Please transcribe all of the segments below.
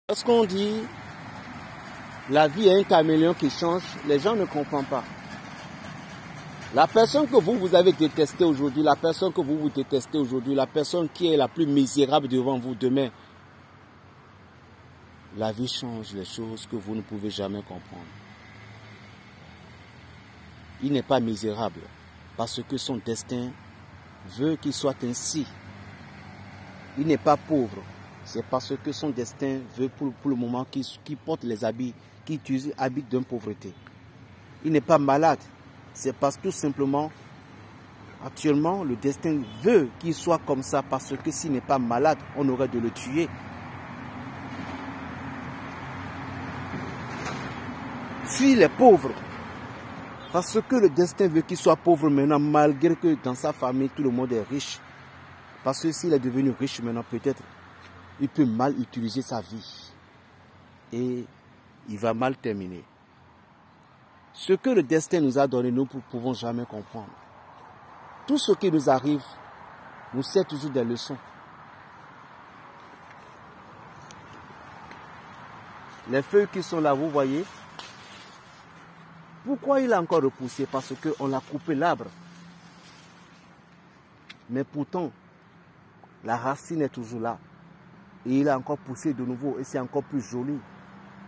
Lorsqu'on dit la vie est un caméléon qui change, les gens ne comprennent pas. La personne que vous avez détestée aujourd'hui, la personne que vous détestez aujourd'hui, la personne qui est la plus misérable devant vous demain, la vie change les choses que vous ne pouvez jamais comprendre. Il n'est pas misérable parce que son destin veut qu'il soit ainsi. Il n'est pas pauvre. C'est parce que son destin veut pour le moment qu'il porte les habits, qu'il utilise habits d'une pauvreté. Il n'est pas malade. C'est parce que tout simplement, actuellement, le destin veut qu'il soit comme ça parce que s'il n'est pas malade, on aurait de le tuer. S'il est pauvre, parce que le destin veut qu'il soit pauvre maintenant, malgré que dans sa famille, tout le monde est riche. Parce que s'il est devenu riche maintenant, peut-être, il peut mal utiliser sa vie. Et il va mal terminer. Ce que le destin nous a donné, nous ne pouvons jamais comprendre. Tout ce qui nous arrive nous sert toujours des leçons. Les feuilles qui sont là, vous voyez, pourquoi il a encore repoussé? Parce qu'on a coupé l'arbre. Mais pourtant, la racine est toujours là. Et il a encore poussé de nouveau et c'est encore plus joli.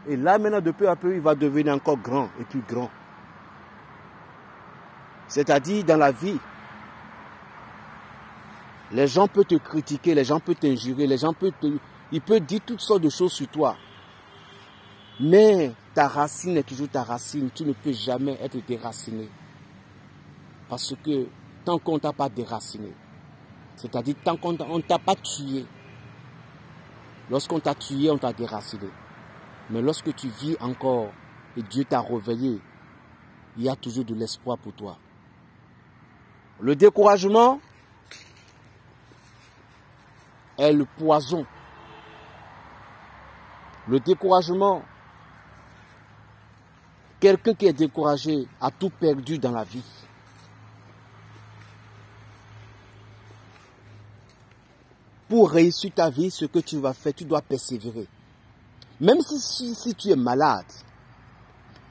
Et là maintenant, de peu à peu, il va devenir encore grand et plus grand. C'est-à-dire dans la vie, les gens peuvent te critiquer, les gens peuvent t'injurer, ils peuvent dire toutes sortes de choses sur toi. Mais ta racine est toujours ta racine. Tu ne peux jamais être déraciné. Parce que tant qu'on ne t'a pas déraciné, c'est-à-dire tant qu'on ne t'a pas tué, lorsqu'on t'a tué, on t'a déraciné. Mais lorsque tu vis encore et Dieu t'a réveillé, il y a toujours de l'espoir pour toi. Le découragement est le poison. Le découragement, quelqu'un qui est découragé a tout perdu dans la vie. Pour réussir ta vie, ce que tu vas faire, tu dois persévérer. Même si tu es malade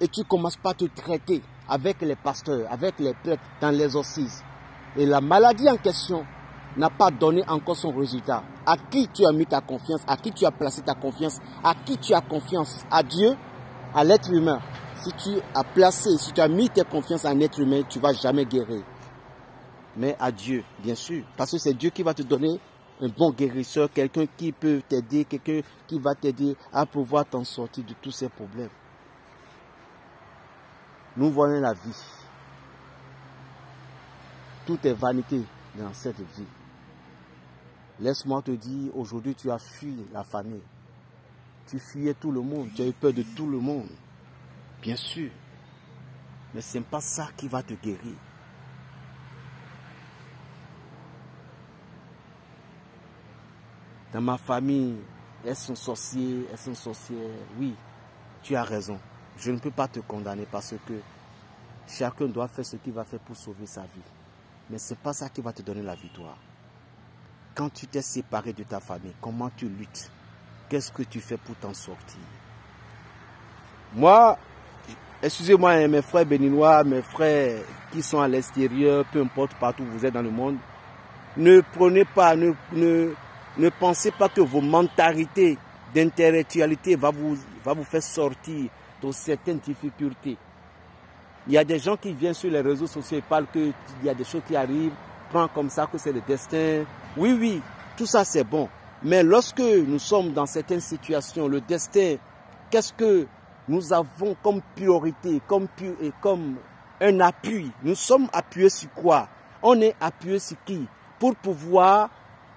et tu ne commences pas à te traiter avec les pasteurs, avec les prêtres dans l'exorcisme, et la maladie en question n'a pas donné encore son résultat. À qui tu as mis ta confiance, à qui tu as placé ta confiance, à qui tu as confiance? À Dieu, à l'être humain. Si tu as mis ta confiance en être humain, tu ne vas jamais guérir. Mais à Dieu, bien sûr. Parce que c'est Dieu qui va te donner un bon guérisseur, quelqu'un qui peut t'aider, quelqu'un qui va t'aider à pouvoir t'en sortir de tous ces problèmes. Nous voyons la vie. Tout est vanité dans cette vie. Laisse-moi te dire, aujourd'hui tu as fui la famille. Tu fuyais tout le monde, tu as eu peur de tout le monde. Bien sûr. Mais ce n'est pas ça qui va te guérir. Dans ma famille, est-ce un sorcier, est-ce une sorcière? Oui, tu as raison. Je ne peux pas te condamner parce que chacun doit faire ce qu'il va faire pour sauver sa vie. Mais ce n'est pas ça qui va te donner la victoire. Quand tu t'es séparé de ta famille, comment tu luttes? Qu'est-ce que tu fais pour t'en sortir? Moi, excusez-moi, mes frères béninois, mes frères qui sont à l'extérieur, peu importe partout où vous êtes dans le monde, ne prenez pas, ne pensez pas que vos mentalités d'intellectualité va vous faire sortir de certaines difficultés. Il y a des gens qui viennent sur les réseaux sociaux et parlent qu'il y a des choses qui arrivent, prends comme ça que c'est le destin. Oui, oui, tout ça c'est bon. Mais lorsque nous sommes dans certaines situations, le destin, qu'est-ce que nous avons comme priorité, comme un appui? Nous sommes appuyés sur quoi? On est appuyé sur qui? Pour pouvoir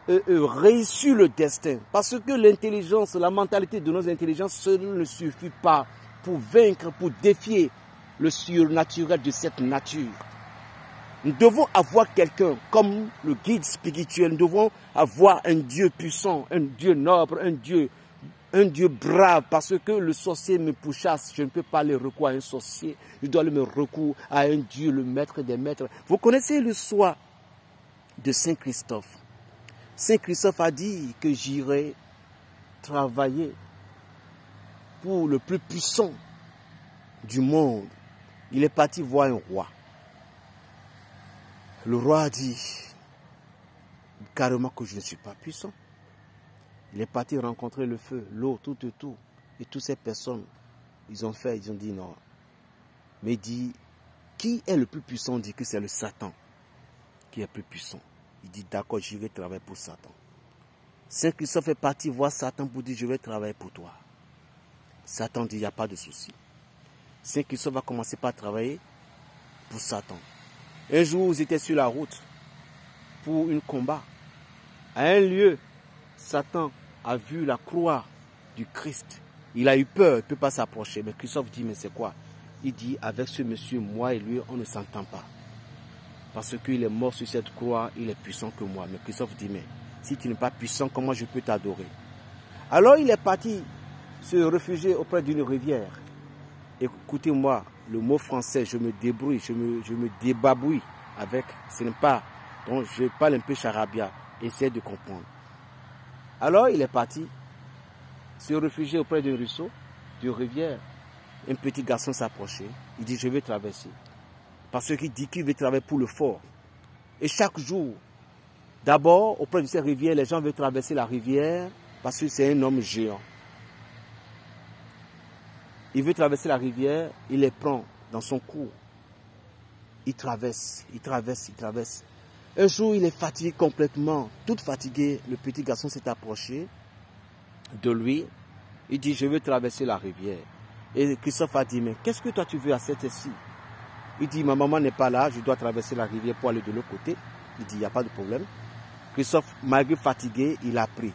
réussir le destin. Parce que l'intelligence, la mentalité de nos intelligences, seul ne suffit pas pour vaincre, pour défier le surnaturel de cette nature. Nous devons avoir quelqu'un comme le guide spirituel. Nous devons avoir un Dieu puissant, un Dieu noble, un Dieu brave. Parce que le sorcier me pourchasse. Je ne peux pas le recourir à un sorcier. Je dois me recourir à un Dieu, le maître des maîtres. Vous connaissez le soir de Saint Christophe. Saint Christophe a dit que j'irai travailler pour le plus puissant du monde. Il est parti voir un roi. Le roi a dit carrément que je ne suis pas puissant. Il est parti rencontrer le feu, l'eau, tout. Et toutes ces personnes, ils ont dit non. Mais il dit, qui est le plus puissant? Il dit que c'est le Satan qui est plus puissant. Il dit, d'accord, j'irai travailler pour Satan. Saint Christophe est parti voir Satan pour dire, je vais travailler pour toi. Satan dit, il n'y a pas de souci. Saint Christophe va commencer par travailler pour Satan. Un jour, ils étaient sur la route pour un combat. À un lieu, Satan a vu la croix du Christ. Il a eu peur, il ne peut pas s'approcher. Mais Christophe dit, mais c'est quoi? Il dit, avec ce monsieur, moi et lui, on ne s'entend pas. Parce qu'il est mort sur cette croix, il est puissant que moi. Mais Christophe dit, mais si tu n'es pas puissant, comment je peux t'adorer? Alors il est parti se réfugier auprès d'une rivière. Écoutez-moi, le mot français, je me débrouille, je me débabouille avec, ce n'est pas, donc je parle un peu charabia, essayez de comprendre. Alors il est parti se réfugier auprès d'un ruisseau, d'une rivière. Un petit garçon s'approchait, il dit, je vais traverser. Parce qu'il dit qu'il veut travailler pour le fort. Et chaque jour, d'abord, auprès de cette rivière, les gens veulent traverser la rivière parce que c'est un homme géant. Il veut traverser la rivière, il les prend dans son cou. Il traverse. Un jour, il est fatigué complètement. Tout fatigué, le petit garçon s'est approché de lui. Il dit, je veux traverser la rivière. Et Christophe a dit, mais qu'est-ce que toi tu veux à cette heure-ci? Il dit, ma maman n'est pas là, je dois traverser la rivière pour aller de l'autre côté. Il dit, il n'y a pas de problème. Christophe, malgré fatigué, il a pris.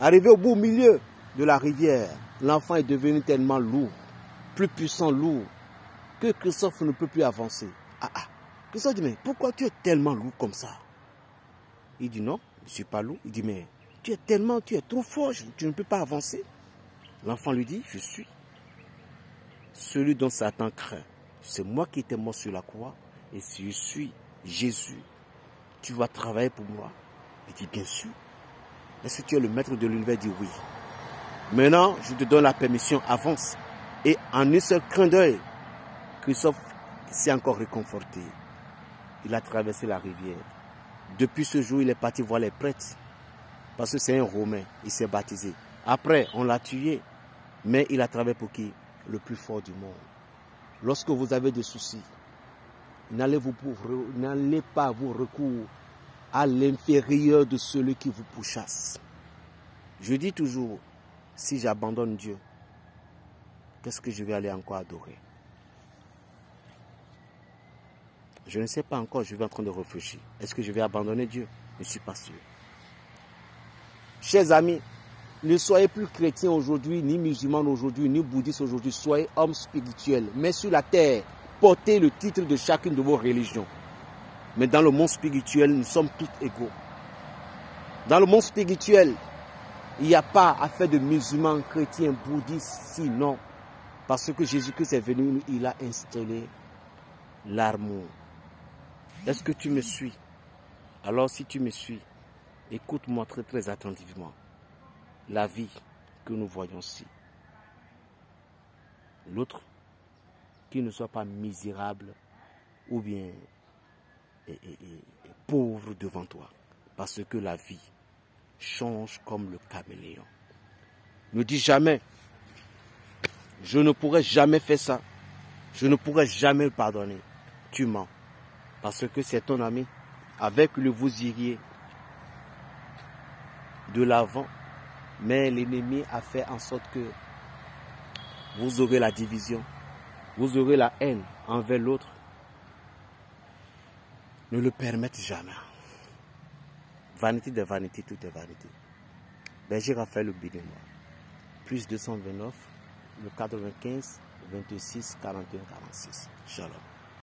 Arrivé au milieu de la rivière, l'enfant est devenu tellement lourd, plus puissant, lourd, que Christophe ne peut plus avancer. Christophe dit, mais pourquoi tu es tellement lourd comme ça? Il dit, non, je ne suis pas lourd. Il dit, mais tu es trop fort, tu ne peux pas avancer. L'enfant lui dit, je suis celui dont Satan craint. C'est moi qui étais mort sur la croix. Et si je suis Jésus, tu vas travailler pour moi. Il dit, bien sûr. Est-ce que tu es le maître de l'univers? Il dit, oui. Maintenant, je te donne la permission, avance. Et en un seul clin d'œil, Christophe s'est encore réconforté. Il a traversé la rivière. Depuis ce jour, il est parti voir les prêtres. Parce que c'est un Romain, il s'est baptisé. Après, on l'a tué. Mais il a travaillé pour qui? Le plus fort du monde. Lorsque vous avez des soucis, n'allez pas vous recourir à l'inférieur de celui qui vous pourchasse. Je dis toujours, si j'abandonne Dieu, qu'est-ce que je vais aller encore adorer? Je ne sais pas encore, je vais en train de réfléchir. Est-ce que je vais abandonner Dieu? Je ne suis pas sûr. Chers amis, ne soyez plus chrétiens aujourd'hui, ni musulmans aujourd'hui, ni bouddhistes aujourd'hui. Soyez hommes spirituels. Mais sur la terre, portez le titre de chacune de vos religions. Mais dans le monde spirituel, nous sommes tous égaux. Dans le monde spirituel, il n'y a pas à faire de musulmans, chrétiens, bouddhistes, sinon. Parce que Jésus-Christ est venu, il a installé l'amour. Est-ce que tu me suis? Alors si tu me suis, écoute-moi très très attentivement. La vie que nous voyons ici. L'autre, qui ne soit pas misérable ou bien pauvre devant toi. Parce que la vie change comme le caméléon. Ne dis jamais, je ne pourrai jamais faire ça. Je ne pourrai jamais le pardonner. Tu mens. Parce que c'est ton ami. Avec lui, vous iriez de l'avant. Mais l'ennemi a fait en sorte que vous aurez la division. Vous aurez la haine envers l'autre. Ne le permettez jamais. Vanité de vanité, tout est vanité. Berger Raphaël Béninois. Plus 229, le 95, 26, 41, 46. Shalom.